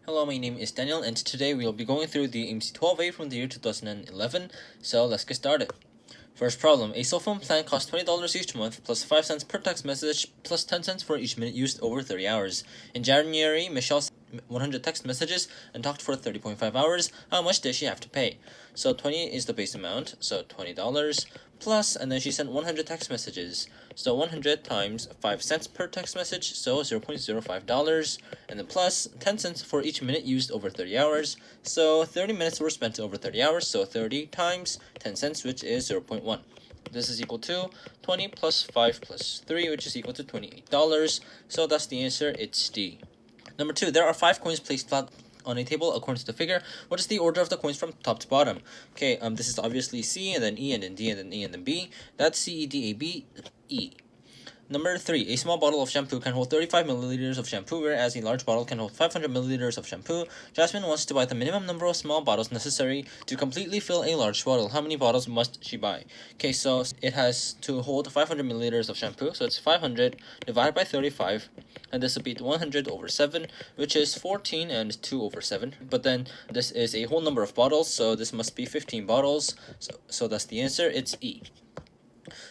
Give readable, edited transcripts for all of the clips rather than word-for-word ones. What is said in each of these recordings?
Hello, my name is Daniel, and today we'll be going through the AMC 12A from the year 2011, so let's get started. First problem, a cell phone plan costs $20 each month, plus 5 cents per text message, plus 10 cents for each minute used over 30 hours. In January, Michelle sent 100 text messages and talked for 30.5 hours. How much did she have to pay? So 20 is the base amount, so $20, plus, and then she sent 100 text messages. So 100 times 5 cents per text message, so $0.05, and then plus 10 cents for each minute used over 30 hours. So 30 minutes were spent over 30 hours, so 30 times 10 cents, which is 0.1. This is equal to 20 plus 5 plus 3, which is equal to $28. So that's the answer, it's D. Number 2, there are 5 coins placed flat on a table according to the figure. What is the order of the coins from top to bottom? Okay, this is obviously C, and then E, and then D, and then E, and then B. That's C, E, D, A, B, E. Number 3, a small bottle of shampoo can hold 35 milliliters of shampoo, whereas a large bottle can hold 500 milliliters of shampoo. Jasmine wants to buy the minimum number of small bottles necessary to completely fill a large bottle. How many bottles must she buy? Okay, so it has to hold 500 milliliters of shampoo, so it's 500 divided by 35, and this would be 100 over 7, which is 14 and 2 over 7. But then this is a whole number of bottles, so this must be 15 bottles, so that's the answer, it's E.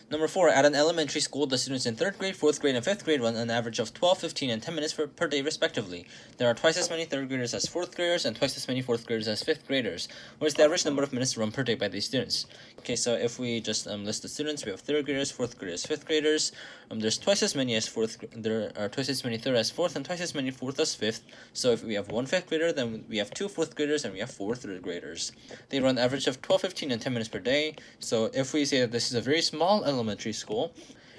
Number 4, at an elementary school, the students in 3rd grade, 4th grade, and 5th grade run an average of 12, 15, and 10 minutes per day respectively. There are twice as many 3rd graders as 4th graders, and twice as many 4th graders as 5th graders. What is the average number of minutes run per day by these students? Okay, so if we just list the students, we have 3rd graders, 4th graders, 5th graders. There's twice as many as 4th, there are twice as many 3rd as 4th, and twice as many 4th as 5th. So if we have 1 5th grader, then we have 2 4th graders, and we have 4 3rd graders. They run an average of 12, 15, and 10 minutes per day. So if we say that this is a very small elementary school,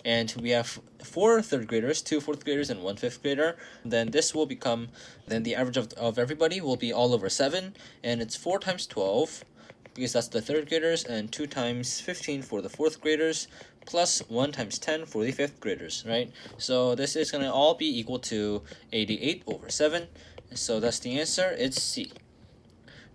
and we have 4 3rd graders, 2 4th graders, and 1 5th grader, then this will become, then the average of everybody will be all over 7, and it's 4 times 12, because that's the 3rd graders, and 2 times 15 for the 4th graders, plus 1 times 10 for the 5th graders, right? So this is going to all be equal to 88 over 7, so that's the answer, it's C.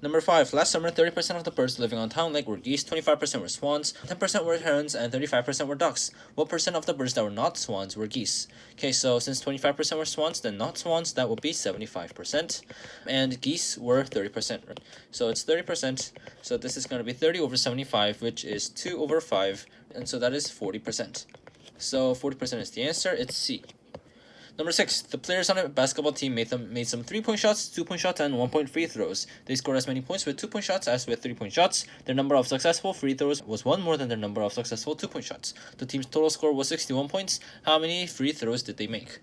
Number 5, last summer, 30% of the birds living on Town Lake were geese, 25% were swans, 10% were herons, and 35% were ducks. What percent of the birds that were not swans were geese? Okay, so since 25% were swans, then not swans, that would be 75%, and geese were 30%. Right? So it's 30%, so this is going to be 30 over 75, which is 2 over 5, and so that is 40%. So 40% is the answer, it's C. Number 6, the players on a basketball team made some 3-point shots, 2-point shots, and 1-point free throws. They scored as many points with 2-point shots as with 3-point shots. Their number of successful free throws was 1 more than their number of successful 2-point shots. The team's total score was 61 points. How many free throws did they make?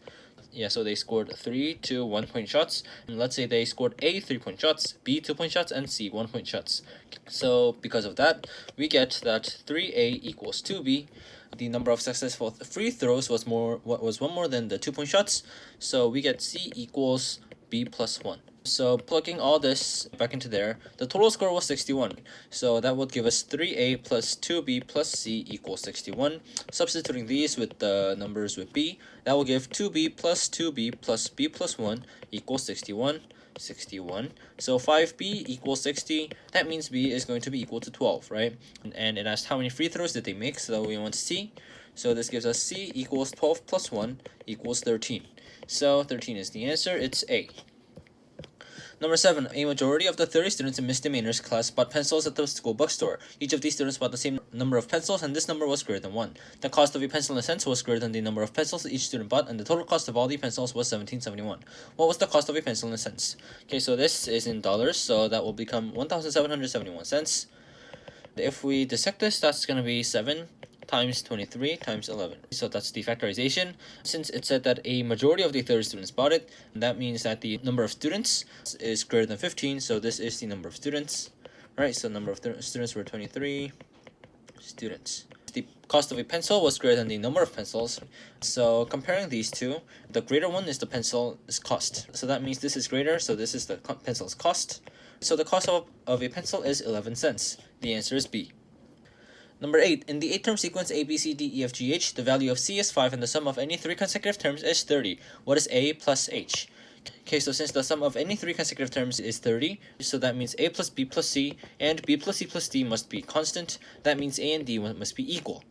Yeah, so they scored 3 2 1-point shots, and let's say they scored A 3-point shots, B 2-point shots, and C 1-point shots. So because of that, we get that 3A equals 2B. The number of successful free throws was 1 more than the 2-point shots, so we get C equals B plus 1. So plugging all this back into there, the total score was 61. So that would give us 3A plus 2B plus C equals 61. Substituting these with the numbers with B, that will give 2B plus 2B plus B plus 1 equals 61. 61. So 5B equals 60. That means B is going to be equal to 12, right? And it asked how many free throws did they make, so we want C. So this gives us C equals 12 plus 1 equals 13. So 13 is the answer, it's A. Number 7, a majority of the 30 students in misdemeanors class bought pencils at the school bookstore. Each of these students bought the same number of pencils, and this number was greater than 1. The cost of a pencil in a cents was greater than the number of pencils each student bought, and the total cost of all the pencils was $17.71. What was the cost of a pencil in a cents? Okay, so this is in dollars, so that will become 1,771 cents. If we dissect this, that's going to be 7 times 23 times 11. So that's the factorization. Since it said that a majority of the 30 students bought it, that means that the number of students is greater than 15, so this is the number of students. Right, so number of students were 23 students. The cost of a pencil was greater than the number of pencils. So comparing these two, the greater one is the pencil's cost. So that means this is greater, so this is the pencil's cost. So the cost of a pencil is 11 cents. The answer is B. Number 8, in the 8-term sequence A, B, C, D, E, F, G, H, the value of C is 5 and the sum of any 3 consecutive terms is 30. What is A plus H? Okay, so since the sum of any 3 consecutive terms is 30, so that means A plus B plus C and B plus C plus D must be constant. That means A and D must be equal.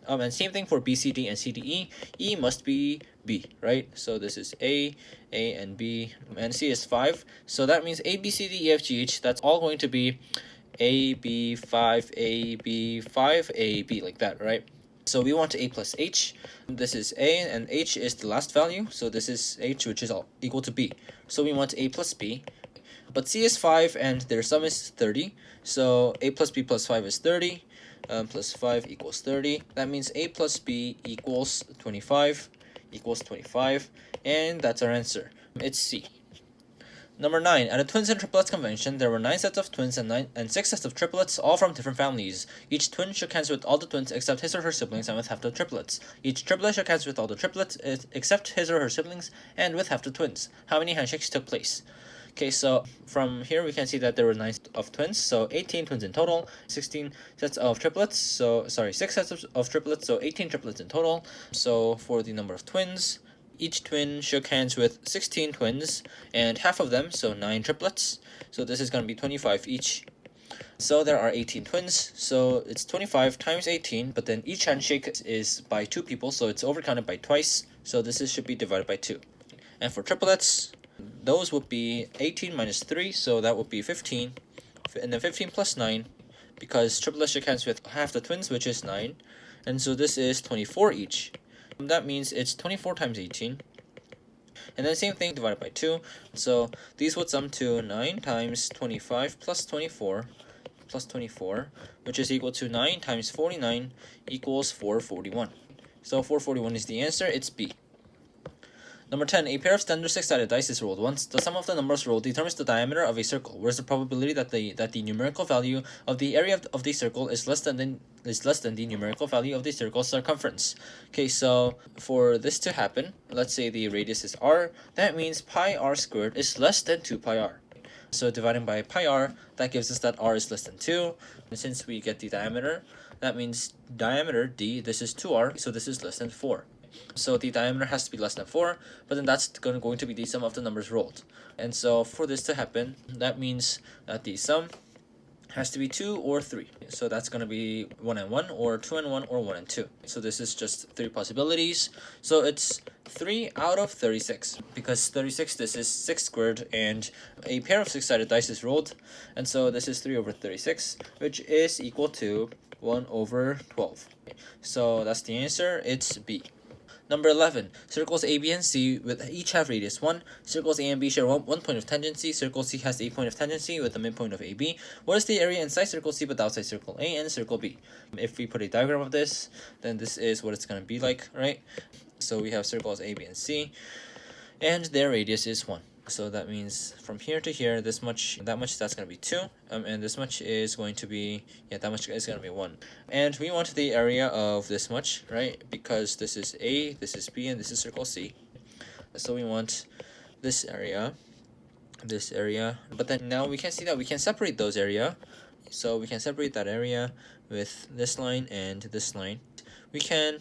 And same thing for B, C, D, and C, D, E. E must be B, right? So this is A, and B, and C is 5. So that means A, B, C, D, E, F, G, H, that's all going to be A, B, 5, A, B, 5, A, B, like that, right? So we want A plus H. This is A, and H is the last value. So this is H, which is equal to B. So we want A plus B. But C is 5, and their sum is 30. So A plus B plus 5 is 30. Plus 5 equals 30. That means A plus B equals 25. And that's our answer. It's C. Number 9. At a twins and triplets convention, there were 9 sets of twins and 6 sets of triplets, all from different families. Each twin shook hands with all the twins except his or her siblings and with half the triplets. Each triplet shook hands with all the triplets except his or her siblings and with half the twins. How many handshakes took place? Okay, so from here we can see that there were 9 of twins, so 18 twins in total, 16 sets of triplets, 6 sets of triplets, so 18 triplets in total. So for the number of twins, each twin shook hands with 16 twins, and half of them, so 9 triplets. So this is going to be 25 each. So there are 18 twins, so it's 25 times 18, but then each handshake is by 2 people, so it's overcounted by twice, so should be divided by 2. And for triplets, those would be 18 minus 3, so that would be 15, and then 15 plus 9, because triplets shook hands with half the twins, which is 9, and so this is 24 each. That means it's 24 times 18, and then same thing divided by 2, so these would sum to 9 times 25 plus 24, which is equal to 9 times 49 equals 441. So 441 is the answer, it's B. Number 10. A pair of standard 6-sided dice is rolled once. The sum of the numbers rolled determines the diameter of a circle. Whereas the probability that the numerical value of the area of the circle is less than the numerical value of the circle's circumference. Okay, so for this to happen, let's say the radius is r. That means pi r squared is less than 2 pi r. So dividing by pi r, that gives us that r is less than 2. And since we get the diameter, that means diameter d. This is 2r, so this is less than 4. So the diameter has to be less than 4, but then that's going to be the sum of the numbers rolled. And so for this to happen, that means that the sum has to be 2 or 3. So that's going to be 1 and 1, or 2 and 1, or 1 and 2. So this is just 3 possibilities. So it's 3 out of 36, because 36, this is 6 squared, and a pair of 6-sided dice is rolled. And so this is 3 over 36, which is equal to 1 over 12. So that's the answer, it's B. Number 11. Circles A, B, and C with each have radius 1. Circles A and B share 1 point of tangency. Circle C has a point of tangency with the midpoint of AB. What is the area inside circle C but outside circle A and circle B? If we put a diagram of this, then this is what it's going to be like, right? So we have circles A, B, and C, and their radius is 1. So that means from here to here, that's going to be 2, and this much is going to be, that much is going to be 1. And we want the area of this much, right? Because this is A, this is B, and this is circle C. So we want this area, but then now we can see that we can separate those area. So we can separate that area with this line and this line. We can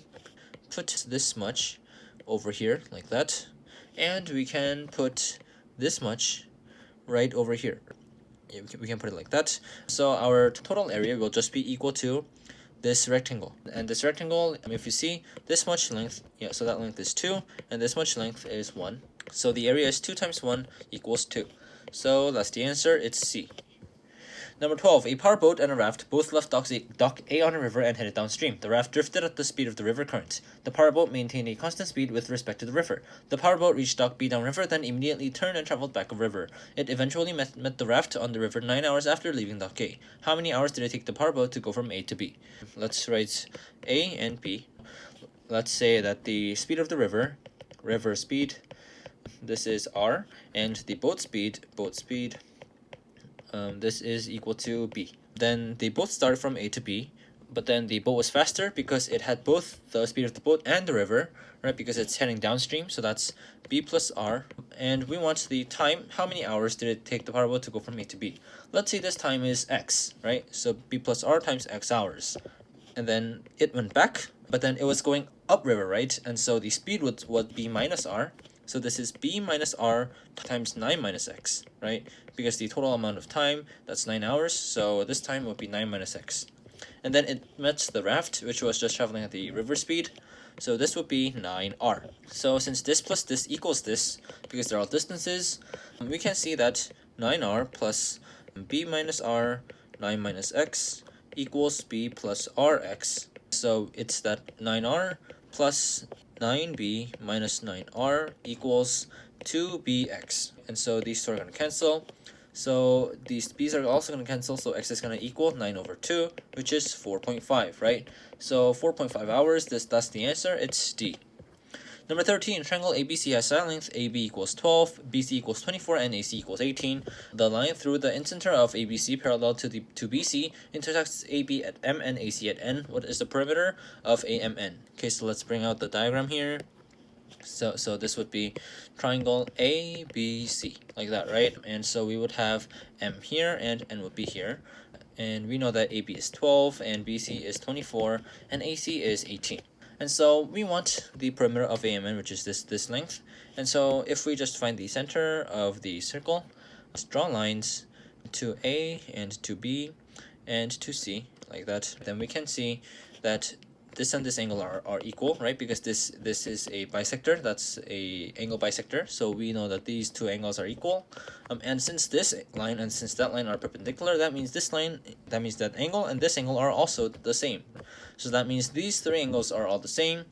put this much over here, like that, and we can put this much right over here. We can put it like that. So our total area will just be equal to this rectangle. And this rectangle, if you see, this much length, so that length is 2, and this much length is 1. So the area is 2 times 1 equals 2. So that's the answer, it's C. Number 12. A powerboat and a raft both left dock A on a river and headed downstream. The raft drifted at the speed of the river current. The powerboat maintained a constant speed with respect to the river. The powerboat reached dock B downriver, then immediately turned and traveled back upriver. It eventually met the raft on the river 9 hours after leaving dock A. How many hours did it take the powerboat to go from A to B? Let's write A and B. Let's say that the speed of the river speed, this is r, and the boat speed, this is equal to b. Then they both started from A to B, but then the boat was faster because it had both the speed of the boat and the river, right? Because it's heading downstream, so that's b plus r. And we want the time. How many hours did it take the powerboat to go from A to B? Let's say this time is x, right? So b plus r times x hours. And then it went back, but then it was going upriver, right? And so the speed would be minus r. So this is b minus r times 9 minus x, right? Because the total amount of time, that's 9 hours, so this time would be 9 minus x. And then it met the raft, which was just traveling at the river speed. So this would be 9r. So since this plus this equals this, because they're all distances, we can see that 9r plus b minus r, 9 minus x, equals b plus rx. So it's that 9r plus 9b minus 9r equals 2bx. And so these two are going to cancel. So these b's are also going to cancel, so x is going to equal 9 over 2, which is 4.5, right? So 4.5 hours, that's the answer, it's D. Number 13, triangle ABC has side length AB equals 12, BC equals 24, and AC equals 18. The line through the incenter of ABC parallel to BC intersects AB at M and AC at N. What is the perimeter of AMN? Okay, so let's bring out the diagram here. So this would be triangle ABC, like that, right? And so we would have M here and N would be here. And we know that AB is 12 and BC is 24 and AC is 18. And so we want the perimeter of AMN, which is this length. And so if we just find the center of the circle, let's draw lines to A and to B and to C, like that. Then we can see that this and this angle are equal, right? Because this is a bisector, that's a angle bisector, so we know that these two angles are equal. And since this line and since that line are perpendicular, that means this line, that means that angle and this angle are also the same. So that means these three angles are all the same,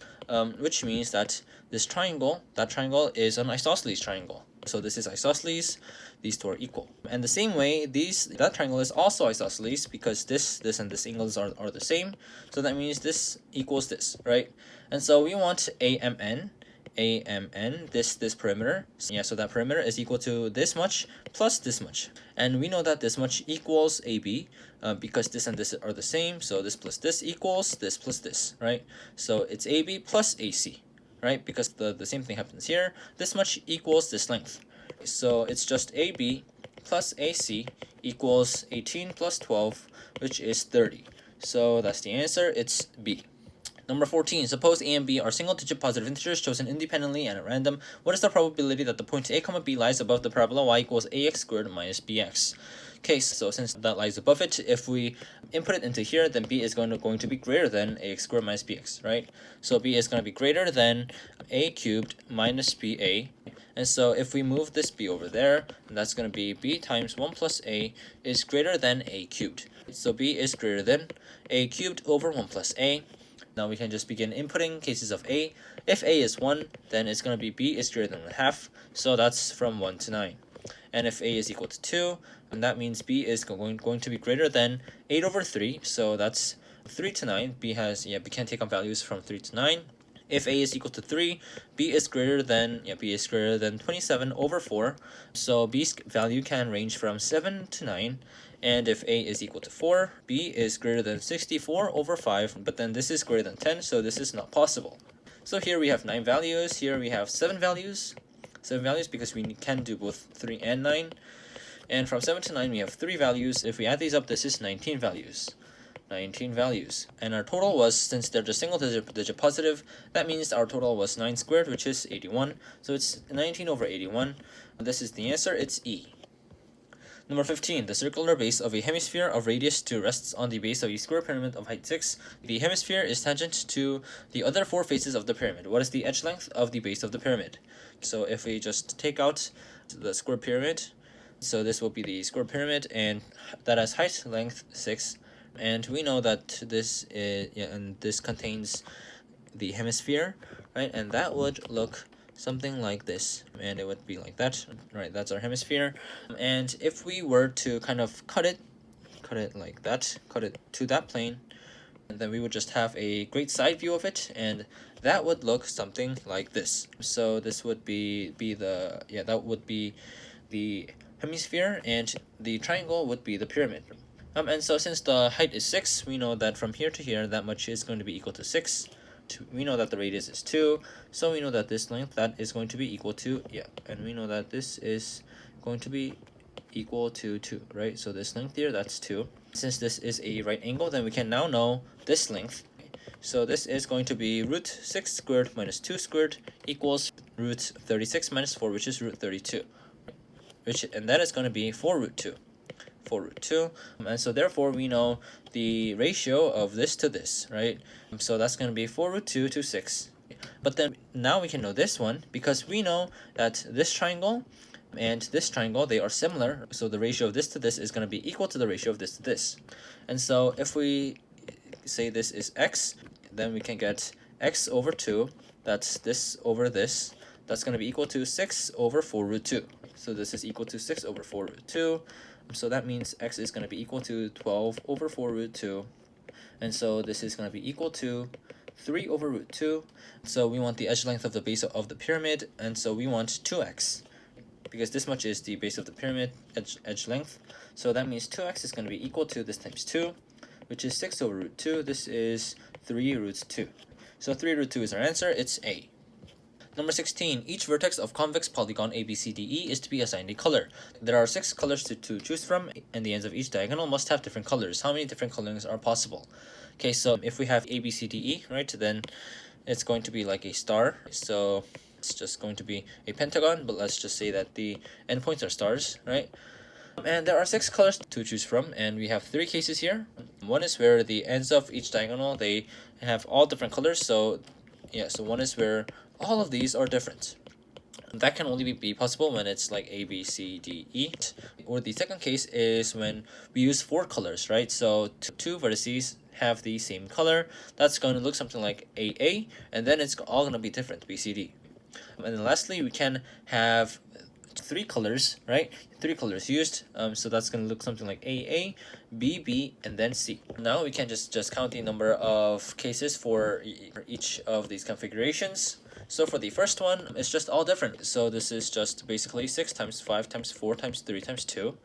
which means that this triangle, that triangle is an isosceles triangle. So this is isosceles, these two are equal. And the same way, that triangle is also isosceles because this and this angles are the same. So that means this equals this, right? And so we want AMN, this perimeter. So that perimeter is equal to this much plus this much. And we know that this much equals AB because this and this are the same. So this plus this equals this plus this, right? So it's AB plus AC. Right, because the same thing happens here. This much equals this length. So it's just AB plus AC equals 18 plus 12, which is 30. So that's the answer, it's B. Number 14, suppose A and B are single-digit positive integers chosen independently and at random. What is the probability that the point A, B lies above the parabola y equals ax squared minus bx? Okay, so since that lies above it, if we input it into here, then b is going to be greater than ax squared minus bx, right? So b is going to be greater than a cubed minus ba. And so if we move this b over there, that's going to be b times 1 plus a is greater than a cubed. So b is greater than a cubed over 1 plus a. Now we can just begin inputting cases of a. If a is 1, then it's going to be b is greater than 1/2, so that's from 1 to 9. And if a is equal to 2, and that means b is going to be greater than 8 over 3, so that's 3 to 9. B can take up values from 3 to 9. If a is equal to 3, b is greater than 27 over 4, so b's value can range from 7 to 9. And if a is equal to 4, b is greater than 64 over 5, but then this is greater than 10, so this is not possible. So here we have 9 values, here we have 7 values. 7 values because we can do both 3 and 9. And from 7 to 9 we have 3 values. If we add these up, this is 19 values. 19 values. And our total was, since they're just single digit positive, that means our total was 9 squared, which is 81. So it's 19 over 81. This is the answer, it's E. Number 15, the circular base of a hemisphere of radius 2 rests on the base of a square pyramid of height 6. The hemisphere is tangent to the other 4 faces of the pyramid. What is the edge length of the base of the pyramid? So if we just take out the square pyramid, so this will be the square pyramid, and that has height length 6. And we know that this is, and this contains the hemisphere, right? And that would look something like this, and it would be like that, right? That's our hemisphere. And if we were to kind of cut it like that, cut it to that plane, and then we would just have a great side view of it, and that would look something like this. So this would be that would be the hemisphere, and the triangle would be the pyramid. And so since the height is 6, we know that from here to here, that much is going to be equal to 6. We know that the radius is 2, so we know that this length, that is going to be equal to, and we know that this is going to be equal to 2, right? So this length here, that's 2. Since this is a right angle, then we can now know this length. So this is going to be root 6 squared minus 2 squared equals root 36 minus 4, which is root 32. And that is going to be 4 root 2. 4 root 2, and so therefore we know the ratio of this to this, right? So that's going to be 4 root 2 to 6. But then now we can know this one because we know that this triangle and this triangle, they are similar, so the ratio of this to this is going to be equal to the ratio of this to this. And so if we say this is x, then we can get x over 2, that's this over this, that's going to be equal to 6 over 4 root 2. So this is equal to 6 over 4 root 2. So that means x is going to be equal to 12 over 4 root 2. And so this is going to be equal to 3 over root 2. So we want the edge length of the base of the pyramid, and so we want 2x. Because this much is the base of the pyramid edge length. So that means 2x is going to be equal to this times 2, which is 6 over root 2. This is 3 root 2. So 3 root 2 is our answer. It's A. Number 16. Each vertex of convex polygon ABCDE is to be assigned a color. There are 6 colors to choose from, and the ends of each diagonal must have different colors. How many different colorings are possible? Okay, so if we have ABCDE, right, then it's going to be like a star. So it's just going to be a pentagon, but let's just say that the endpoints are stars, right? And there are 6 colors to choose from, and we have 3 cases here. One is where the ends of each diagonal, they have all different colors. So yeah, so one is where all of these are different. That can only be possible when it's like A, B, C, D, E. Or the second case is when we use 4 colors, right? So 2 vertices have the same color. That's going to look something like AA, and then it's all going to be different, B, C, D. And then lastly, we can have 3 colors, right? 3 colors used. So that's going to look something like AA, B, B, and then C. Now we can just count the number of cases for each of these configurations. So for the first one, it's just all different. So this is just basically 6 times 5 times 4 times 3 times 2.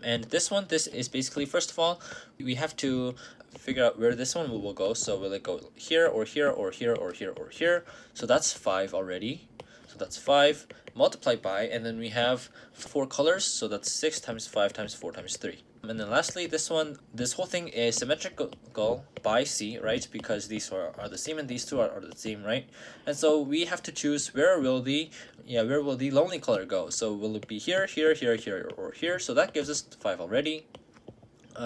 And this one, this is basically, first of all, we have to figure out where this one will go. So will it go here or here or here or here or here? So that's 5 already. So that's 5 multiplied by, and then we have 4 colors. So that's 6 times 5 times 4 times 3. And then lastly, this one, this whole thing is symmetrical by C, right? Because these are the same and these two are the same, right? And so we have to choose where will the lonely color go. So will it be here, here, here, here, or here? So that gives us 5 already.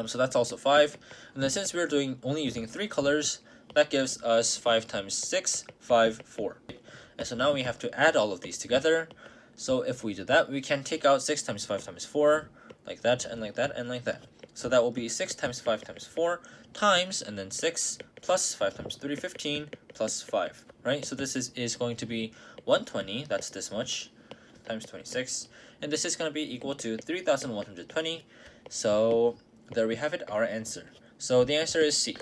So that's also 5. And then since we're only using 3 colors, that gives us 5 times 6, 5, 4. And so now we have to add all of these together. So if we do that, we can take out 6 times 5 times 4, like that, and like that, and like that. So that will be 6 times 5 times 4 times, and then 6 plus 5 times 3, 15, plus 5, right? So this is going to be 120, that's this much, times 26. And this is going to be equal to 3,120. So there we have it, our answer. So the answer is C.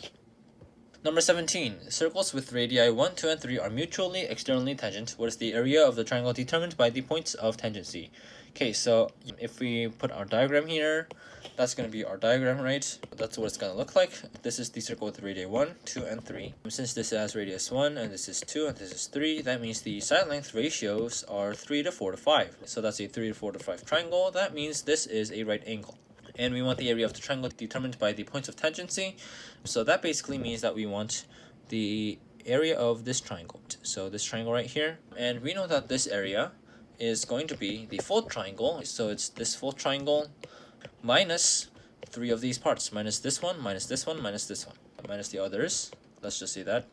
Number 17. Circles with radii 1, 2, and 3 are mutually externally tangent. What is the area of the triangle determined by the points of tangency? Okay, so if we put our diagram here, that's going to be our diagram, right? That's what it's going to look like. This is the circle with radii 1, 2, and 3. Since this has radius 1, and this is 2, and this is 3, that means the side length ratios are 3 to 4 to 5. So that's a 3 to 4 to 5 triangle. That means this is a right angle. And we want the area of the triangle determined by the points of tangency. So that basically means that we want the area of this triangle. So this triangle right here. And we know that this area is going to be the full triangle. So it's this full triangle minus 3 of these parts. Minus this one, minus this one, minus this one. Minus the others. Let's just say that.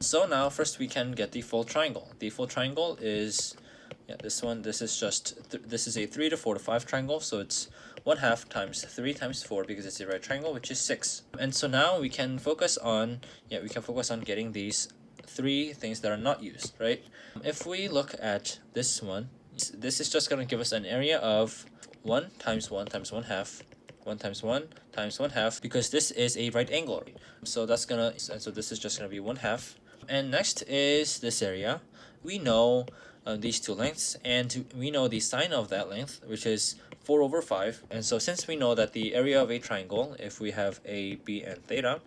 So now first we can get the full triangle. The full triangle is... this one, this is this is a 3 to 4 to 5 triangle, so it's 1/2 times 3 times 4 because it's a right triangle, which is 6. And so now we can focus on, getting these 3 things that are not used, right? If we look at this one, this is just going to give us an area of 1 times 1 times 1/2, 1 times 1 times 1/2, because this is a right angle. So that's so this is just gonna be 1/2. And next is this area. We know these 2 lengths, and we know the sine of that length, which is 4 over 5. And so since we know that the area of a triangle, if we have a, b, and theta,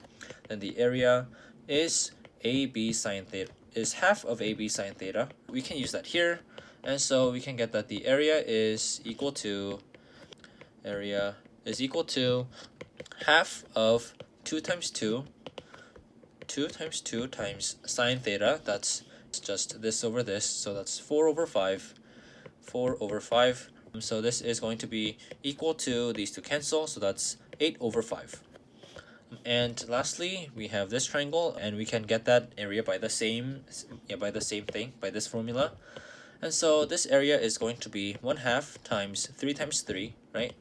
then the area is ab sine theta, is half of ab sine theta. We can use that here, and so we can get that the area is equal to half of 2 times 2 times 2 times sine theta. That's just this over this, so that's 4 over 5. So this is going to be equal to, these 2 cancel, so that's 8 over 5. And lastly, we have this triangle, and we can get that area by the same thing, by this formula. And so this area is going to be 1/2 times 3 times 3, right?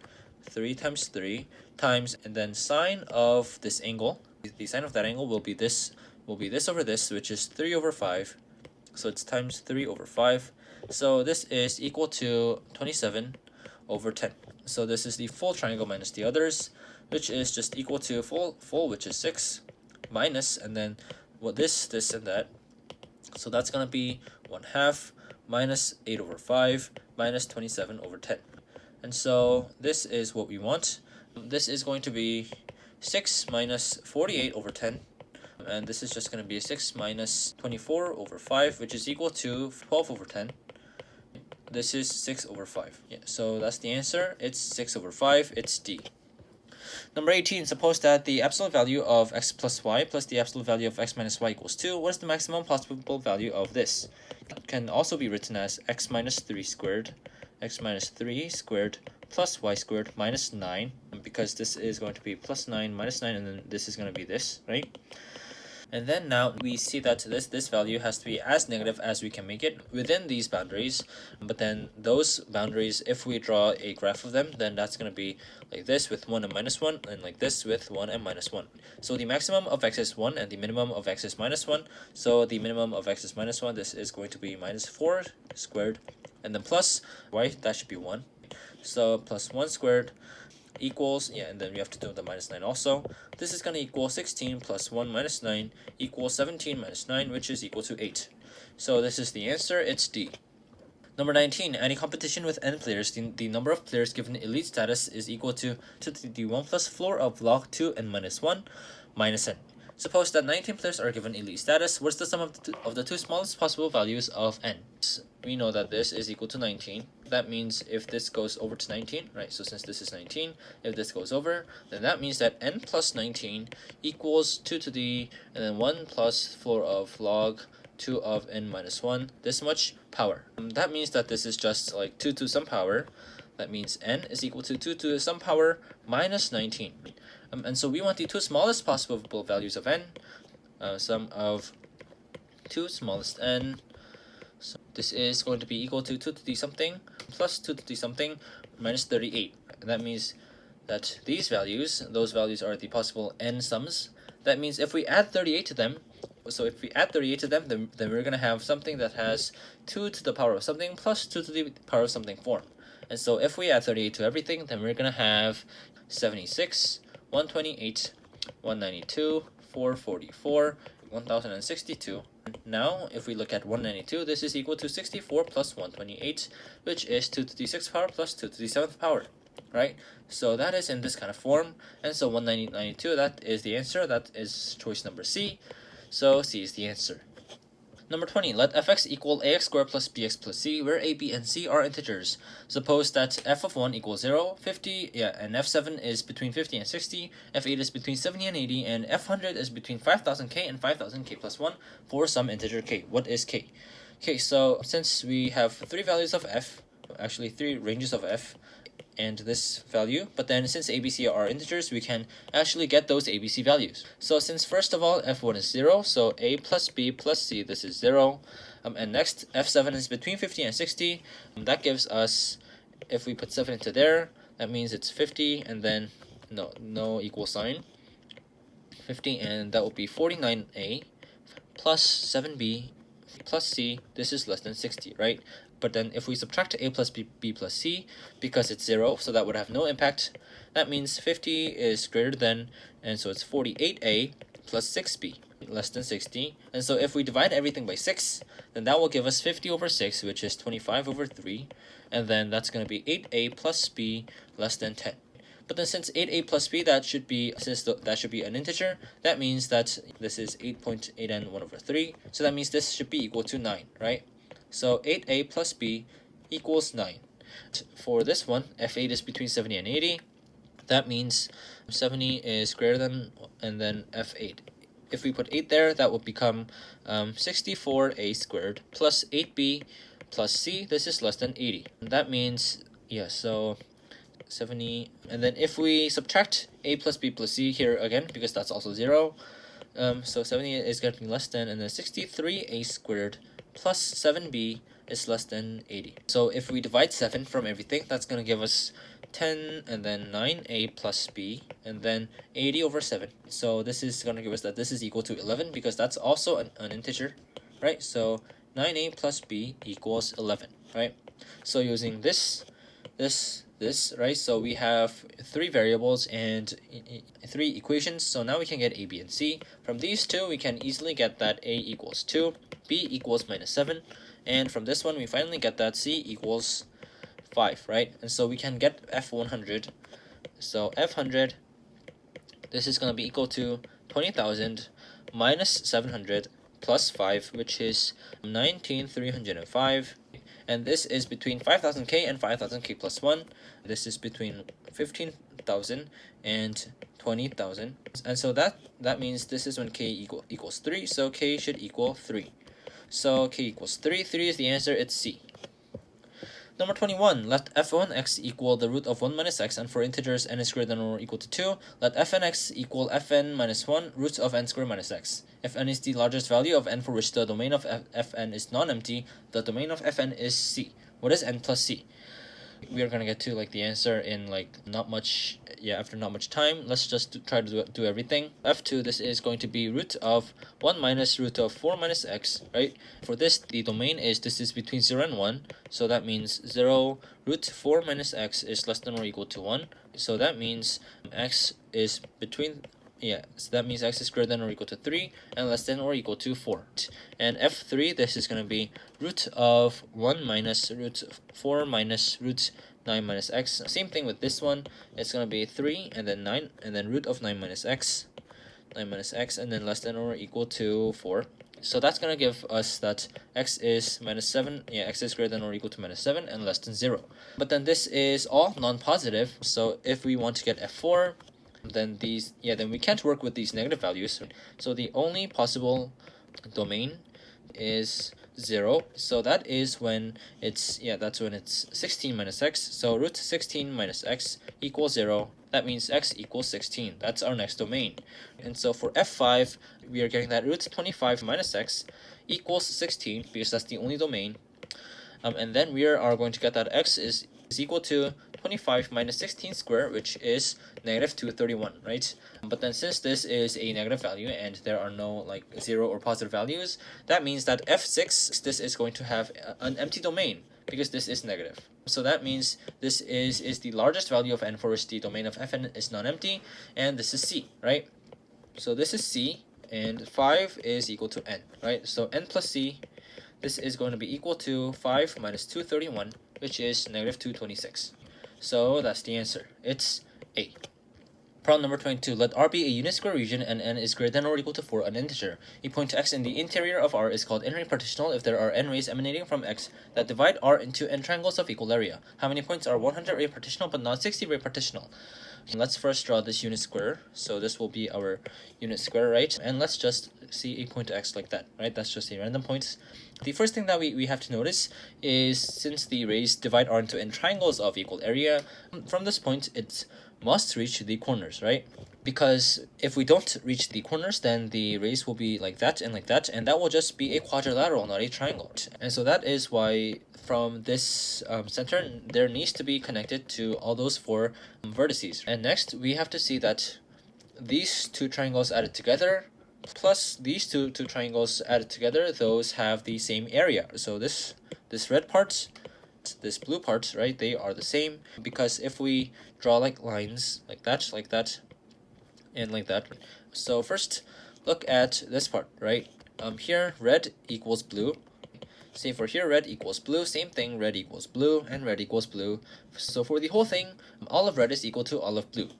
3 times 3 times, and then sine of this angle, the sine of that angle will be this over this, which is 3 over 5. So it's times 3 over 5. So this is equal to 27 over 10. So this is the full triangle minus the others, which is just equal to full, which is 6, minus, and then what this, and that. So that's going to be 1/2 minus 8 over 5 minus 27 over 10. And so this is what we want. This is going to be 6 minus 48 over 10. And this is just going to be 6 minus 24 over 5, which is equal to 12 over 10. This is 6 over 5. Yeah, so that's the answer. It's 6 over 5. It's D. Number 18, suppose that the absolute value of x plus y plus the absolute value of x minus y equals 2. What is the maximum possible value of this? It can also be written as x minus 3 squared plus y squared minus 9, because this is going to be plus 9 minus 9, and then this is going to be this, right? And then now we see that this value has to be as negative as we can make it within these boundaries. But then those boundaries, if we draw a graph of them, then that's going to be like this with 1 and minus 1, and like this with 1 and minus 1. So the maximum of x is 1 and the minimum of x is minus 1. So the minimum of x is minus 1. This is going to be minus 4 squared, and then plus y, that should be 1. So plus 1 squared equals, and then we have to do the minus 9 also. This is going to equal 16 plus 1 minus 9 equals 17 minus 9, which is equal to 8. So this is the answer. It's D. Number 19, any competition with n players, the number of players given elite status is equal to the 1 plus floor of log 2 n minus 1 minus n. Suppose that 19 players are given elite status. What's the sum of the two smallest possible values of n? We know that this is equal to 19. That means if this goes over to 19, right? So since this is 19, if this goes over, then that means that n plus 19 equals 2 to the, and then 1 plus floor of log 2 of n minus 1, this much power. That means that this is just like 2 to some power. That means n is equal to 2 to some power minus 19. And so we want the two smallest possible values of n, sum of 2 smallest n. So this is going to be equal to 2 to the something plus 2 to the something minus 38. And that means that these values, those values are the possible n sums. That means if we add 38 to them, then we're going to have something that has 2 to the power of something plus 2 to the power of something form. And so if we add 38 to everything, then we're going to have 76, 128, 192, 444, 1062. Now, if we look at 192, this is equal to 64 plus 128, which is 2 to the 6th power plus 2 to the 7th power, right? So that is in this kind of form, and so 192, that is the answer. That is choice number C. So C is the answer. Number 20, let fx equal ax squared plus bx plus c, where a, b, and c are integers. Suppose that f of 1 equals 0, 50, and f7 is between 50 and 60, f8 is between 70 and 80, and f100 is between 5000k and 5000k plus 1 for some integer k. What is k? Okay, so since we have 3 values of f, actually 3 ranges of f, and this value, but then since ABC are integers, we can actually get those ABC values. So since first of all f1 is 0, so a plus b plus c, this is 0, and next f7 is between 50 and 60, that gives us, if we put 7 into there, that means it's 50, and then no equal sign, 50, and that will be 49a plus 7b plus c, this is less than 60, right? But then if we subtract a plus b plus c, because it's 0, so that would have no impact, that means 50 is greater than, and so it's 48a plus 6b, less than 60. And so if we divide everything by 6, then that will give us 50 over 6, which is 25 over 3, and then that's going to be 8a plus b less than 10. But then since 8a plus b, that should be an integer, that means that this is 8.8n 1 over 3, so that means this should be equal to 9, right? So 8a plus b equals 9. For this one, f8 is between 70 and 80. That means 70 is greater than, and then f8. If we put 8 there, that will become 64a squared plus 8b plus c. This is less than 80. And that means, so 70, and then if we subtract a plus b plus c here again, because that's also 0, so 70 is going to be less than, and then 63a squared plus 7b is less than 80. So if we divide 7 from everything, that's going to give us 10 and then 9a plus b and then 80 over 7. So this is going to give us that this is equal to 11, because that's also an integer, right? So 9a plus b equals 11, right? So using this, right? So we have 3 variables and 3 equations. So now we can get a, b, and c. From these two, we can easily get that a equals 2, b equals minus 7, and from this one, we finally get that c equals 5, right? And so we can get f100. So f100, this is going to be equal to 20,000 minus 700 plus 5, which is 19,305. And this is between 5,000k and 5,000k plus 1. This is between 15,000 and 20,000. And so that means this is when k equals 3. So k should equal 3. So k equals 3. 3 is the answer. It's C. Number 21, let f1x equal the root of 1 minus x, and for integers n is greater than or equal to 2, let fnx equal fn minus 1, root of n squared minus x. If n is the largest value of n for which the domain of fn is non-empty, the domain of fn is C. What is n plus C? We are going to get to like the answer in like after not much time. Let's just try to do everything. F2, this is going to be root of 1 minus root of 4 minus x, right? For this, the domain is, this is between 0 and 1, so that means 0 root 4 minus x is less than or equal to 1. So that means x is between, so that means x is greater than or equal to 3 and less than or equal to 4. And f3, this is going to be root of 1 minus root 4 minus root 9 minus x. Same thing with this one. It's going to be 3 and then 9 and then root of 9 minus x, and then less than or equal to 4. So that's going to give us that x is minus 7, x is greater than or equal to minus 7 and less than 0. But then this is all non-positive, so if we want to get f4, then then we can't work with these negative values. So the only possible domain is 0. So that is when it's, that's when it's 16 minus x. So root 16 minus x equals 0. That means x equals 16. That's our next domain. And so for f5, we are getting that root 25 minus x equals 16, because that's the only domain. And then we are going to get that x is equal to 25 minus 16 squared, which is negative 231, right? But then since this is a negative value and there are no like 0 or positive values, that means that f6, this is going to have an empty domain, because this is negative. So that means this is the largest value of n for which the domain of fn is non-empty, and this is C, right? So this is C, and 5 is equal to n, right? So n plus C, this is going to be equal to 5 minus 231, which is negative 226. So that's the answer. It's A. Problem number 22. Let R be a unit square region and n is greater than or equal to 4, an integer. A point x in the interior of R is called n-ray partitional if there are n rays emanating from x that divide R into n triangles of equal area. How many points are 100-ray partitional but not 60-ray partitional? Let's first draw this unit square. So this will be our unit square, right? And let's just see a point x like that, right? That's just a random point. The first thing that we have to notice is, since the rays divide R into n triangles of equal area, from this point it must reach the corners, right? Because if we don't reach the corners, then the rays will be like that, and that will just be a quadrilateral, not a triangle. And so that is why from this center, there needs to be connected to all those 4 vertices. And next, we have to see that these 2 triangles added together plus these two triangles added together, those have the same area. So this red part, this blue part, right, they are the same, because if we draw like lines like that, and like that. So first, look at this part, right? Here red equals blue. Same for here, red equals blue. Same thing, red equals blue, and red equals blue. So for the whole thing, all of red is equal to all of blue.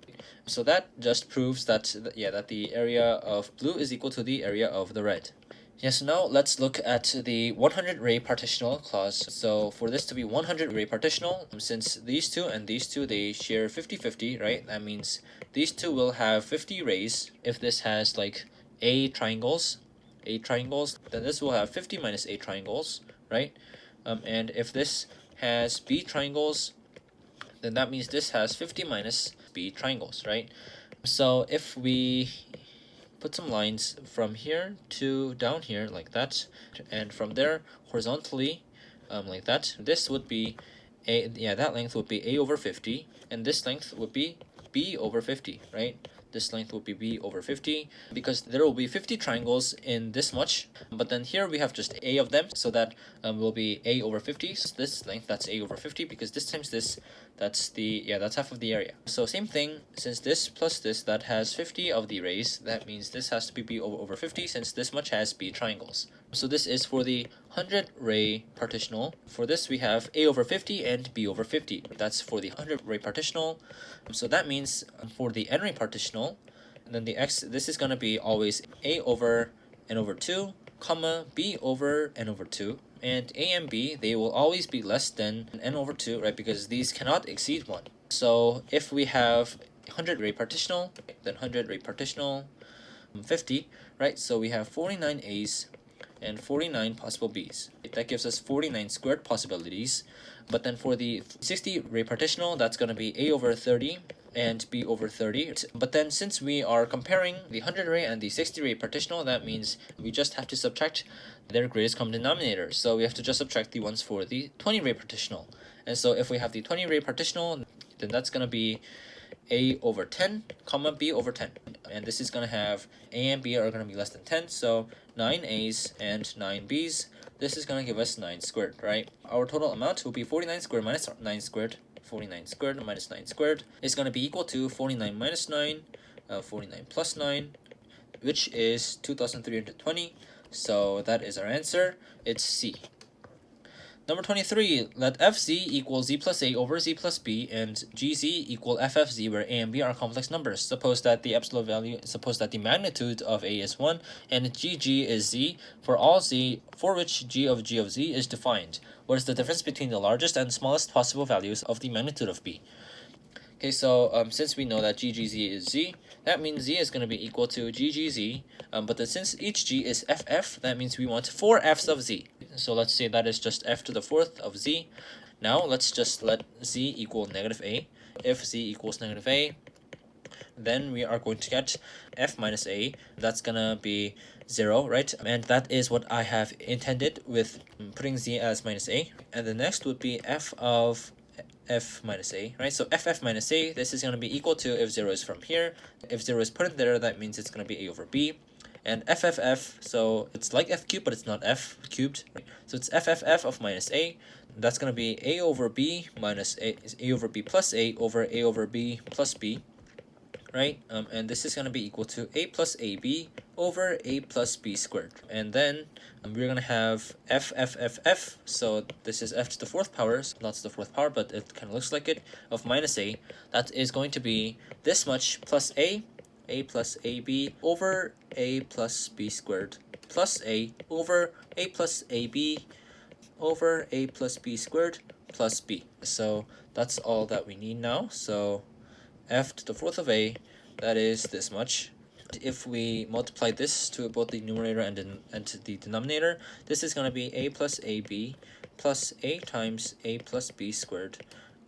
So that just proves that that the area of blue is equal to the area of the red. Yes, now let's look at the 100-ray partitional clause. So for this to be 100-ray partitional, since these two and these two, they share 50-50, right? That means these two will have 50 rays. If this has like A triangles, then this will have 50 minus A triangles, right? And if this has B triangles, then that means this has 50 minus b triangles, right? So if we put some lines from here to down here like that, and from there horizontally like that, this would be that length would be a over 50, and this length would be b over 50, right? This length will be b over 50 because there will be 50 triangles in this much, but then here we have just a of them, so that will be a over 50. So this length, that's a over 50, because this times this, that's half of the area. So same thing, since this plus this, that has 50 of the rays, that means this has to be b over 50, since this much has b triangles. So this is for the 100 ray partitional. For this we have a over 50 and b over 50. That's for the 100 ray partitional. So that means for the n ray partitional, then the x, this is going to be always a over n over 2, comma b over n over 2. And a and b, they will always be less than n over 2, right? Because these cannot exceed 1. So if we have 100 ray partitional, then 100 ray partitional 50, right? So we have 49 a's and 49 possible b's. That gives us 49 squared possibilities. But then for the 60 ray partitional, that's going to be a over 30 and b over 30. But then since we are comparing the 100 ray and the 60 ray partitional, that means we just have to subtract their greatest common denominator. So we have to just subtract the ones for the 20 ray partitional. And so if we have the 20 ray partitional, then that's going to be a over 10, comma b over 10. And this is going to have a and b are going to be less than 10, so 9 a's and 9 b's. This is going to give us 9 squared, right? Our total amount will be 49 squared minus 9 squared. 49 squared minus 9 squared is going to be equal to 49 minus 9, 49 plus 9, which is 2,320. So that is our answer. It's C. Number 23, let fz equal z plus a over z plus b and gz equal ffz, where a and b are complex numbers. Suppose that the magnitude of a is 1 and gg is z for all z for which g of z is defined. What is the difference between the largest and smallest possible values of the magnitude of b? Okay, so since we know that ggz is z, that means z is going to be equal to ggz, but then since each g is ff, that means we want 4 f's of z. So let's say that is just f to the 4th of z. Now let's just let z equal negative a. If z equals negative a, then we are going to get f minus a. That's going to be 0, right? And that is what I have intended with putting z as minus a. And the next would be f of f minus a, right? So ff minus a, this is going to be equal to, if 0 is from here, if 0 is put in there, that means it's going to be a over b. And fff, so it's like f cubed, but it's not f cubed, right? So it's fff of minus a. That's going to be a over b minus a over b plus a over a over b plus b, right? And this is going to be equal to a plus ab over a plus b squared. And then we're going to have f, so this is f to the 4th power, so not to the 4th power, but it kind of looks like it, of minus a. That is going to be this much plus a plus ab over a plus b squared plus a over a plus ab over a plus b squared plus b. So that's all that we need now. So f to the 4th of a, that is this much. If we multiply this to both the numerator and to the denominator, this is going to be a plus ab plus a times a plus b squared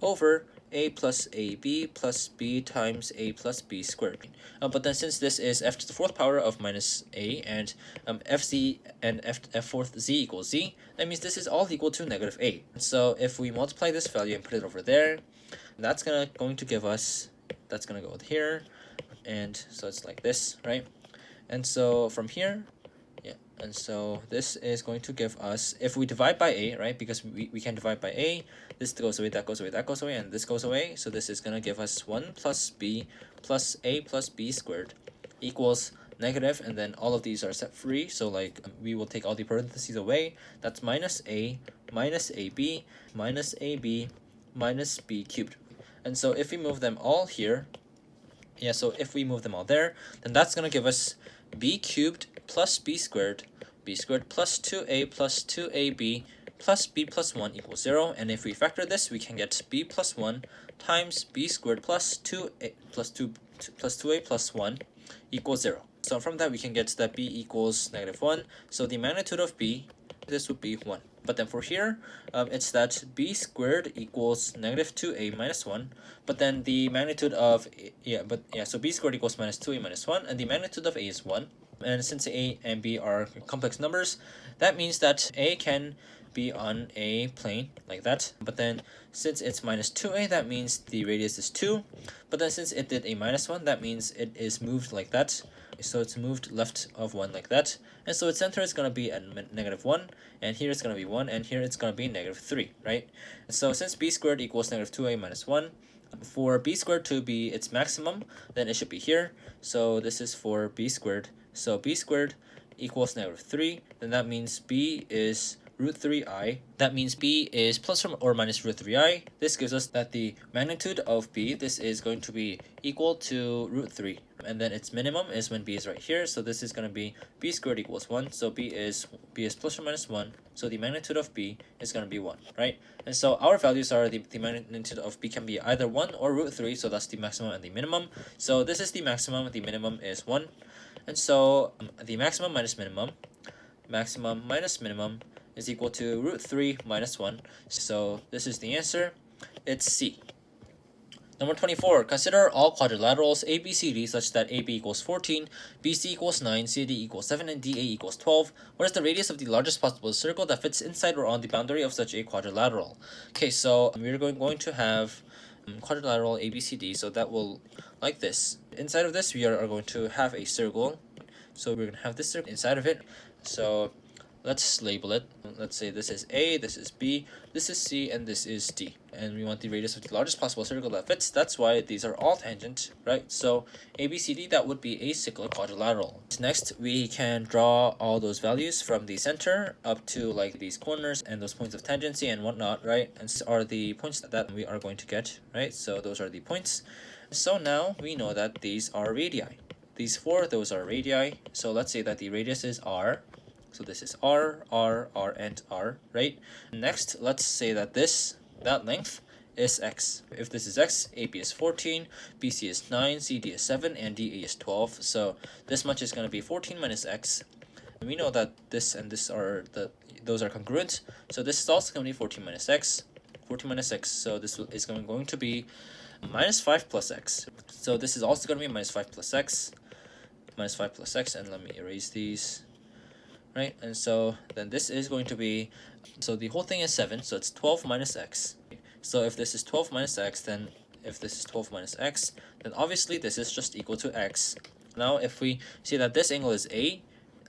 over a plus ab plus b times a plus b squared. But then since this is f to the 4th power of minus a, and fz and f4th z equals z, that means this is all equal to negative a. So if we multiply this value and put it over there, that's going to give us, that's going to go here, and so it's like this, right? And so from here, and so this is going to give us, if we divide by a, right, because we can divide by a, this goes away, that goes away, that goes away, and this goes away, so this is going to give us 1 plus b plus a plus b squared equals negative, and then all of these are set free, so like we will take all the parentheses away. That's minus a minus ab minus ab minus b cubed. And so if we move them all here, so if we move them all there, then that's going to give us b cubed plus b squared plus 2a plus 2ab plus b plus 1 equals 0. And if we factor this, we can get b plus 1 times b squared plus 2a plus 2a plus 1 equals 0. So from that, we can get that b equals negative 1. So the magnitude of b, this would be 1. But then for here, it's that b squared equals negative 2a minus 1. But then the magnitude of, so b squared equals minus 2a minus 1, and the magnitude of a is 1. And since a and b are complex numbers, that means that a can be on a plane like that. But then since it's minus 2a, that means the radius is 2. But then since it did a minus 1, that means it is moved like that. So it's moved left of 1 like that. And so its center is going to be at negative 1, and here it's going to be 1, and here it's going to be negative 3, right? So since b squared equals negative 2a minus 1, for b squared to be its maximum, then it should be here. So this is for b squared. So b squared equals negative 3, then that means b is root 3i. That means b is plus or minus root 3i. This gives us that the magnitude of b, this is going to be equal to root 3. And then its minimum is when b is right here. So this is going to be b squared equals 1. So b is plus or minus 1. So the magnitude of b is going to be 1, right? And so our values are the magnitude of b can be either 1 or root 3. So that's the maximum and the minimum. So this is the maximum. The minimum is 1. And so the maximum minus minimum is equal to root 3 minus 1. So this is the answer. It's C. Number 24. Consider all quadrilaterals ABCD such that AB equals 14, BC equals 9, CD equals 7, and DA equals 12. What is the radius of the largest possible circle that fits inside or on the boundary of such a quadrilateral? Okay, so we're going to have quadrilateral ABCD, so that will like this. Inside of this, we are going to have a circle. So we're going to have this circle inside of it. So let's label it. Let's say this is A, this is B, this is C, and this is D. And we want the radius of the largest possible circle that fits. That's why these are all tangent, right? So ABCD, that would be a cyclic quadrilateral. Next, we can draw all those values from the center up to like these corners and those points of tangency and whatnot, right? And these are the points that we are going to get, right? So those are the points. So now we know that these are radii. These four, those are radii. So let's say that the radius is R. So this is R, R, R, and R, right? Next, let's say that that length is X. If this is X, AB is 14, BC is 9, CD is 7, and DA is 12. So this much is going to be 14 minus X. And we know that this and this are those are congruent. So this is also going to be 14 minus X. 14 minus X. So this is going to be minus 5 plus X. So this is also going to be minus 5 plus X. Minus 5 plus X. And let me erase these. Right, and so then this is going to be, so the whole thing is 7, so it's 12 minus X. So if this is 12 minus X, then if this is 12 minus X, then obviously this is just equal to X. Now if we see that this angle is A,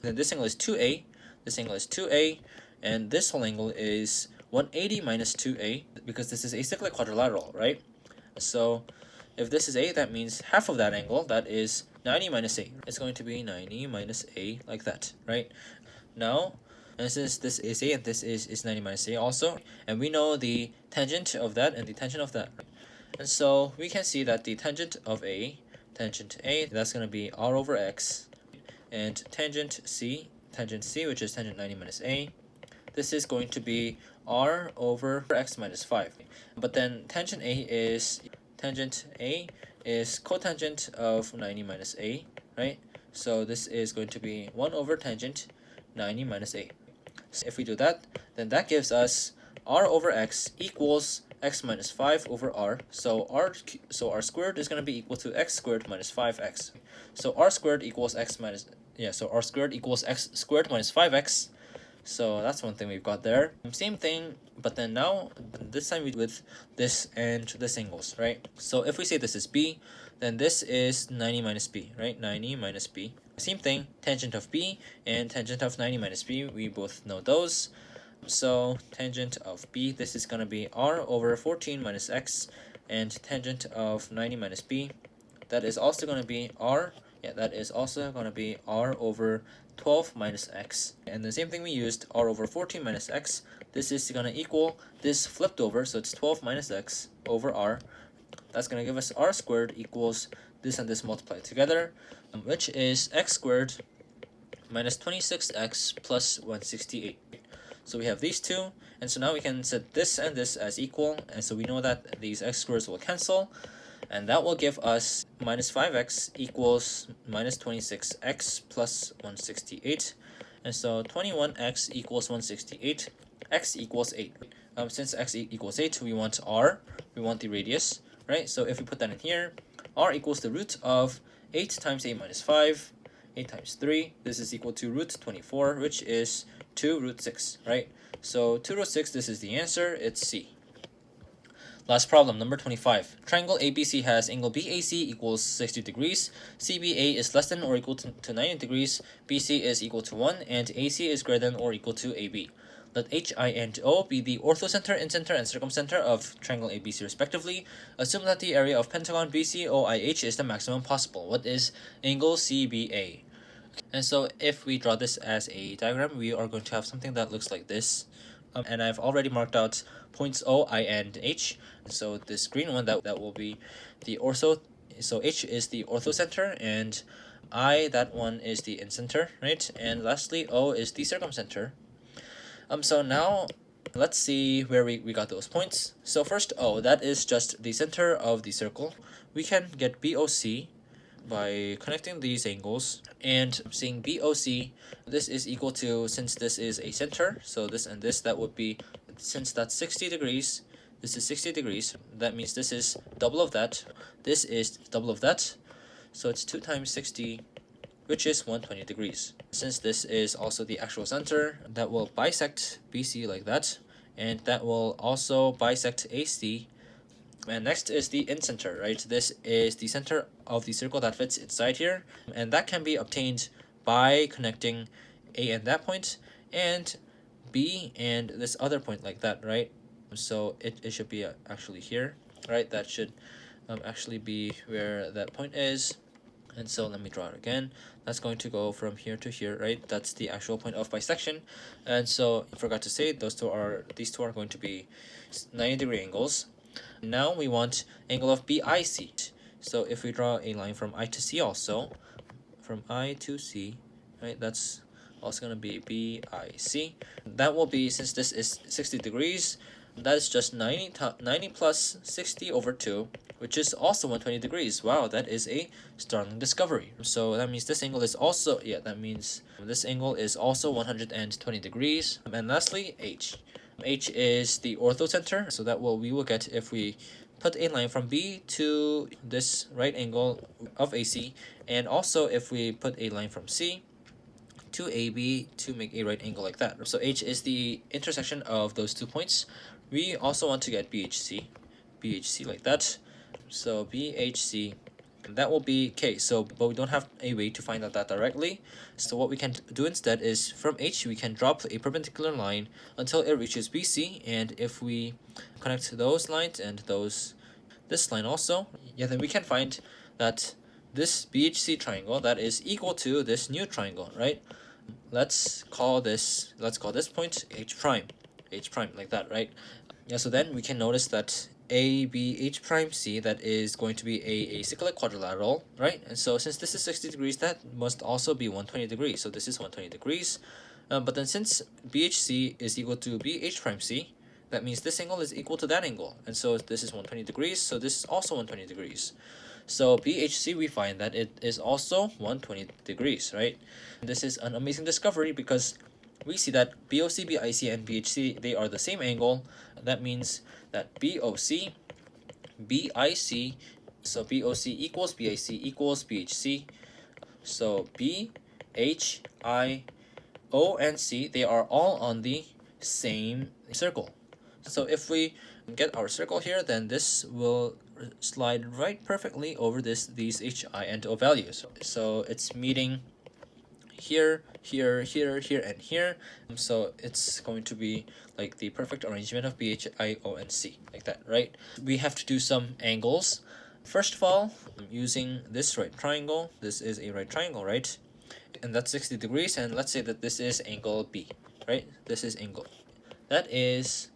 then this angle is 2A, this angle is 2A, and this whole angle is 180 minus 2A, because this is a cyclic quadrilateral, right? So if this is A, that means half of that angle, that is 90 minus A. It's going to be 90 minus A, like that, right? Now, and since this is A and this is 90 minus A also, and we know the tangent of that and the tangent of that. And so we can see that the tangent A, that's going to be R over X, and tangent C, which is tangent 90 minus A, this is going to be R over X minus 5. But then tangent A is cotangent of 90 minus A, right? So this is going to be 1 over tangent 90 minus A. So if we do that, then that gives us R over X equals X minus 5 over R. So R squared is going to be equal to X squared minus 5X. So R squared equals X minus, so R squared equals X squared minus 5X. So that's one thing we've got there. Same thing, but then now, this time with this and this angles, right? So if we say this is B, then this is 90 minus B, right? 90 minus B. Same thing, tangent of B and tangent of 90 minus B, we both know those. So tangent of B, this is going to be R over 14 minus X, and tangent of 90 minus B, that is also going to be R, that is also going to be R over 12 minus X. And the same thing we used, R over 14 minus X, this is going to equal this flipped over, so it's 12 minus X over R. That's going to give us R squared equals this and this multiplied together, which is X squared minus 26X plus 168. So we have these two, and so now we can set this and this as equal, and so we know that these X squares will cancel, and that will give us minus 5X equals minus 26X plus 168. And so 21X equals 168. x equals 8. Since x equals 8, we want r, we want the radius, right? So if we put that in here, r equals the root of 8 times 8 minus 5, 8 times 3, this is equal to root 24, which is 2 root 6, right? So 2 root 6, this is the answer, it's C. Last problem, number 25. Triangle ABC has angle BAC equals 60 degrees, CBA is less than or equal to 90 degrees, BC is equal to 1, and AC is greater than or equal to AB. Let HI and O be the orthocenter, incenter, and circumcenter of triangle ABC respectively. Assume that the area of pentagon BCOIH is the maximum possible. What is angle CBA? And so if we draw this as a diagram, we are going to have something that looks like this. And I've already marked out points O, I, and H. So this green one, that will be the ortho. So H is the orthocenter, and I, that one is the incenter, right? And lastly, O is the circumcenter. So now let's see where we got those points. So first O, that is just the center of the circle. We can get BOC by connecting these angles and seeing BOC, this is equal to, since this is a center, so this and this, that would be, since that's 60 degrees, this is 60 degrees, that means this is double of that, this is double of that, so it's 2 times 60, which is 120 degrees. Since this is also the actual center, that will bisect BC like that, and that will also bisect AC. And next is the incenter, right? This is the center of the circle that fits inside here, and that can be obtained by connecting A and that point, and B and this other point like that, right? So it should be actually here, right? That should actually be where that point is. And so let me draw it again. That's going to go from here to here, right? That's the actual point of bisection. And so I forgot to say these two are going to be 90-degree angles. Now we want angle of BIC. So if we draw a line from I to C also, from I to C, right, that's also going to be BIC. That will be, since this is 60 degrees, that's just 90 plus 60 over 2, which is also 120 degrees. Wow, that is a startling discovery. So that means this angle is also, that means this angle is also 120 degrees. And lastly, H. H is the orthocenter, so that we will get if we put a line from B to this right angle of AC, and also if we put a line from C to AB to make a right angle like that. So H is the intersection of those 2 points. We also want to get BHC like that. So BHC, that will be K. So, but we don't have a way to find out that directly. So what we can do instead is from H, we can drop a perpendicular line until it reaches BC. And if we connect those lines and this line also, then we can find that this BHC triangle, that is equal to this new triangle, right? Let's call this point H prime, like that, right? So then we can notice that ABH prime C, that is going to be a cyclic quadrilateral, right? And so since this is 60 degrees, that must also be 120 degrees. So this is 120 degrees. But then since BHC is equal to BH prime C, that means this angle is equal to that angle. And so this is 120 degrees, so this is also 120 degrees. So BHC, we find that it is also 120 degrees, right? And this is an amazing discovery because we see that BOC, BIC, and BHC, they are the same angle. That means that BOC, BIC, so BOC equals BIC equals BHC. So B, H, I, O, and C, they are all on the same circle. So if we get our circle here, then this will slide right perfectly over these H, I, and O values. So it's meeting here, here, here, here, and here. So it's going to be like the perfect arrangement of B, H, I, O, and C, like that, right? We have to do some angles. First of all, using this right triangle, this is a right triangle, right? And that's 60 degrees, and let's say that this is angle B, right? This is angle. That is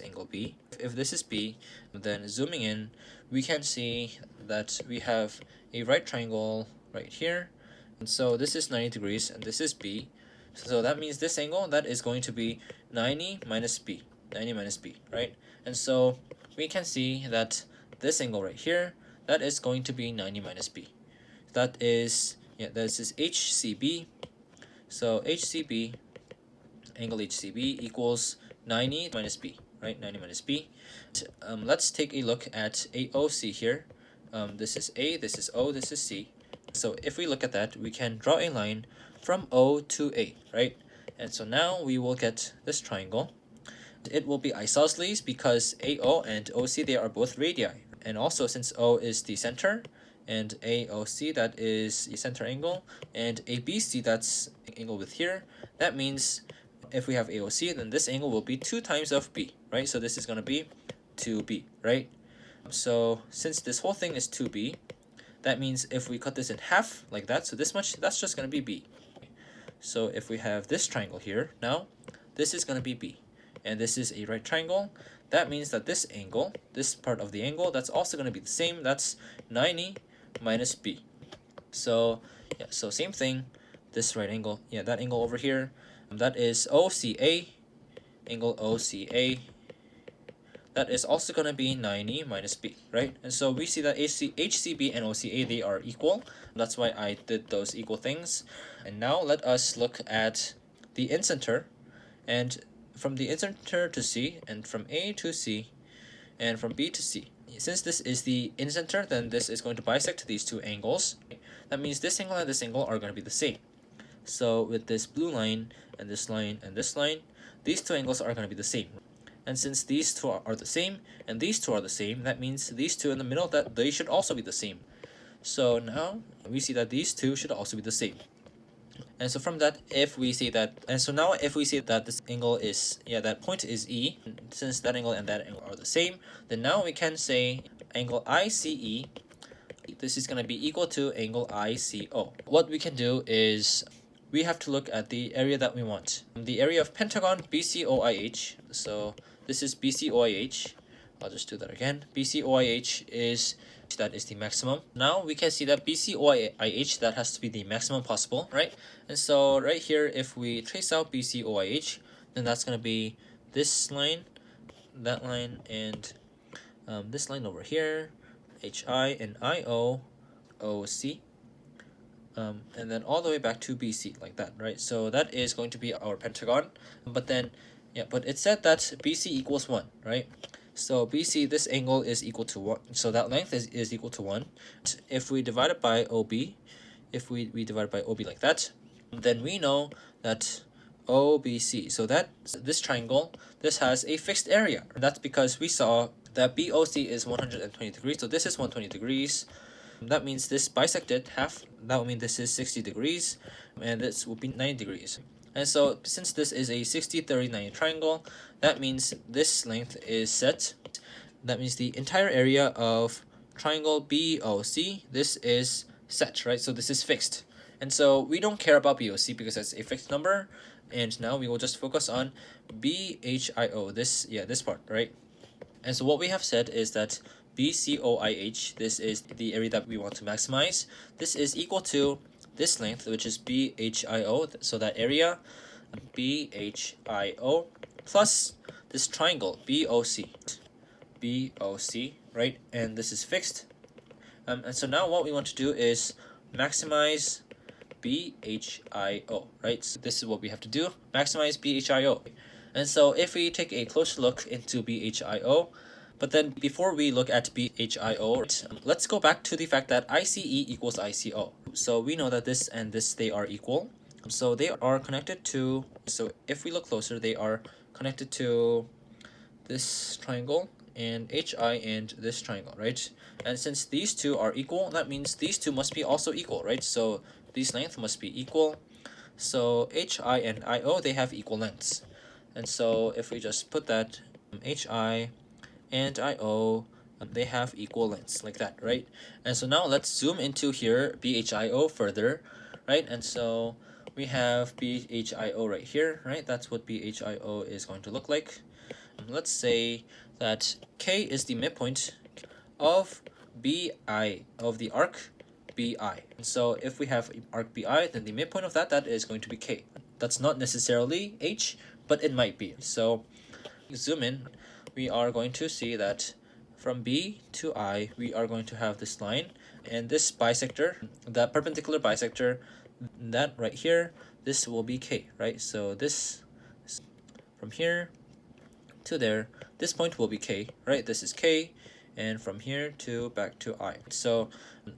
angle B. If this is B, then zooming in, we can see that we have a right triangle right here. And so this is 90 degrees, and this is B. So that means this angle, that is going to be 90 minus B, right? And so we can see that this angle right here, that is going to be 90 minus B. That is, this is HCB. So HCB, angle HCB equals 90 minus B, right? 90 minus B. Let's take a look at AOC here. This is A, this is O, this is C. So if we look at that, we can draw a line from O to A, right? And so now we will get this triangle. It will be isosceles because AO and OC, they are both radii. And also, since O is the center, and AOC, that is the center angle, and ABC, that's angle with here, that means if we have AOC, then this angle will be 2 times of B, right? So this is going to be 2B, right? So since this whole thing is 2B, that means if we cut this in half like that, so this much, that's just going to be B. So if we have this triangle here, now this is going to be B, and this is a right triangle. That means that this angle, this part of the angle, that's also going to be the same. That's 90 minus B. So yeah, so same thing, this right angle, yeah, that angle over here, that is OCA, angle OCA, that is also going to be 90 minus B, right? And so we see that HCB and OCA, they are equal. That's why I did those equal things. And now let us look at the incenter, and from the incenter to C, and from A to C, and from B to C. Since this is the incenter, then this is going to bisect these two angles. That means this angle and this angle are going to be the same. So with this blue line, and this line, and this line, these two angles are going to be the same. And since these two are the same, and these two are the same, that means these two in the middle, that they should also be the same. So now we see that these two should also be the same. And so from that, if we see that, and so now if we see that this angle is, yeah, that point is E, since that angle and that angle are the same, then now we can say angle ICE, this is going to be equal to angle ICO. What we can do is we have to look at the area that we want. The area of pentagon BCOIH, so this is BCOIH. I'll just do that again. BCOIH is, that is the maximum. Now we can see that BCOIH, that has to be the maximum possible, right? And so right here, if we trace out BCOIH, then that's going to be this line, that line, and this line over here, HI and IO, OC, and then all the way back to BC, like that, right? So that is going to be our pentagon. But then, yeah, but it said that BC equals 1, right? So BC, this angle is equal to 1, so that length is equal to 1. If we divide it by OB, if we divide it by OB like that, then we know that OBC, so that this triangle, this has a fixed area. That's because we saw that BOC is 120 degrees, so this is 120 degrees. That means this bisected half, that would mean this is 60 degrees, and this would be 90 degrees. And so since this is a 60, 30, 90 triangle, that means this length is set. That means the entire area of triangle BOC, this is set, right? So this is fixed. And so we don't care about BOC because it's a fixed number. And now we will just focus on BHIO, this part, right? And so what we have said is that BCOIH, this is the area that we want to maximize. This is equal to this length, which is BHIO, so that area, BHIO, plus this triangle, BOC, right? And this is fixed. And so now what we want to do is maximize BHIO, right? So this is what we have to do, maximize BHIO. And so if we take a closer look into BHIO, but then before we look at BHIO, let's go back to the fact that ICE equals ICO. So we know that this and this, they are equal. So they are connected to, so if we look closer, they are connected to this triangle and HI and this triangle, right? And since these two are equal, that means these two must be also equal, right? So these lengths must be equal. So HI and IO, they have equal lengths. And so if we just put that HI and IO, they have equal lengths, like that, right? And so now let's zoom into here, BHIO further, right? And so we have BHIO right here, right? That's what BHIO is going to look like. Let's say that K is the midpoint of BI, of the arc BI. And so if we have arc BI, then the midpoint of that is going to be K. That's not necessarily H, but it might be. So zoom in, we are going to see that from B to I, we are going to have this line, and this bisector, that perpendicular bisector, that right here, this will be K, right? So this from here to there, this point will be K, right? This is K, and from here to back to I. So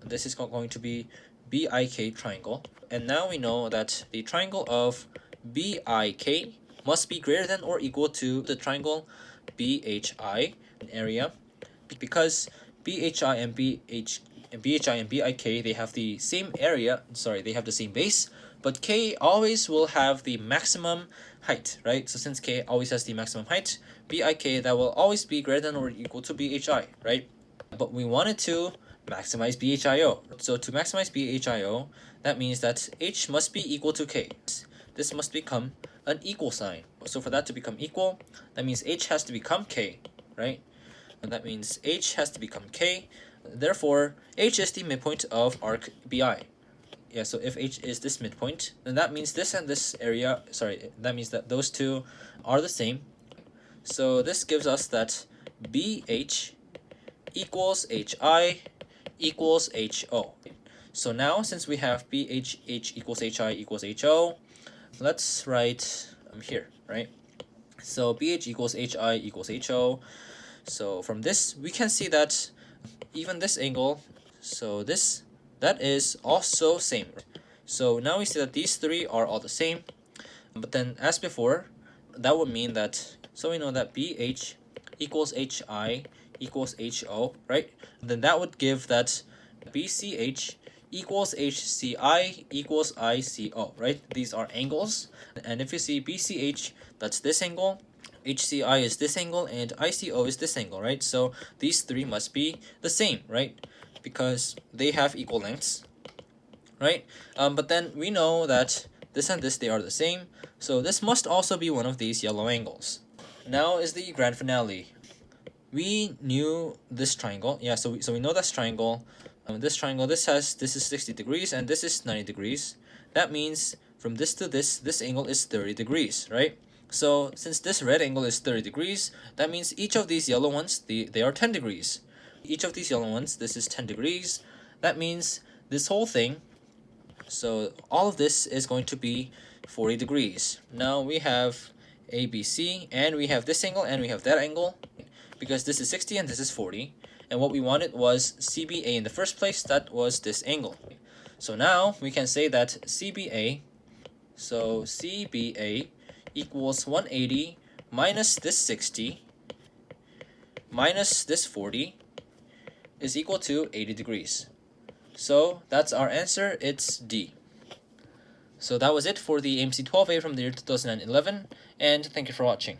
this is going to be BIK triangle. And now we know that the triangle of BIK must be greater than or equal to the triangle BHI area, because BHI and BIK, they have the same area, they have the same base, but K always will have the maximum height, right? So since K always has the maximum height, BIK, that will always be greater than or equal to BHI, right? But we wanted to maximize BHIO. So to maximize BHIO, that means that H must be equal to K. This must become an equal sign. So for that to become equal, that means H has to become K, right? And that means H has to become K. Therefore, H is the midpoint of arc BI. Yeah, so if H is this midpoint, then that means this and this area, that means that those two are the same. So this gives us that BH equals HI equals HO. So now, since we have BH equals HI equals HO, let's write here, right? So BH equals HI equals HO. So from this, we can see that even this angle, so that is also same. So now we see that these three are all the same. But then as before, that would mean that, so we know that BH equals HI equals HO, right? Then that would give that BCH equals HCI equals ICO, right? These are angles. And if you see BCH, that's this angle, HCI is this angle, and ICO is this angle, right? So these three must be the same, right? Because they have equal lengths, right? But then we know that this and this, they are the same. So this must also be one of these yellow angles. Now is the grand finale. We knew this triangle. Yeah, so we know this triangle. This triangle, this is 60 degrees and this is 90 degrees. That means from this to this angle is 30 degrees, right? So since this red angle is 30 degrees, that means each of these yellow ones, they are 10 degrees. Each of these yellow ones, this is 10 degrees. That means this whole thing, so all of this is going to be 40 degrees. Now we have ABC, and we have this angle, and we have that angle, because this is 60 and this is 40. And what we wanted was CBA in the first place, that was this angle. So now we can say that CBA equals 180 minus this 60 minus this 40 is equal to 80 degrees. So that's our answer, it's D. So that was it for the AMC 12A from the year 2011, and thank you for watching.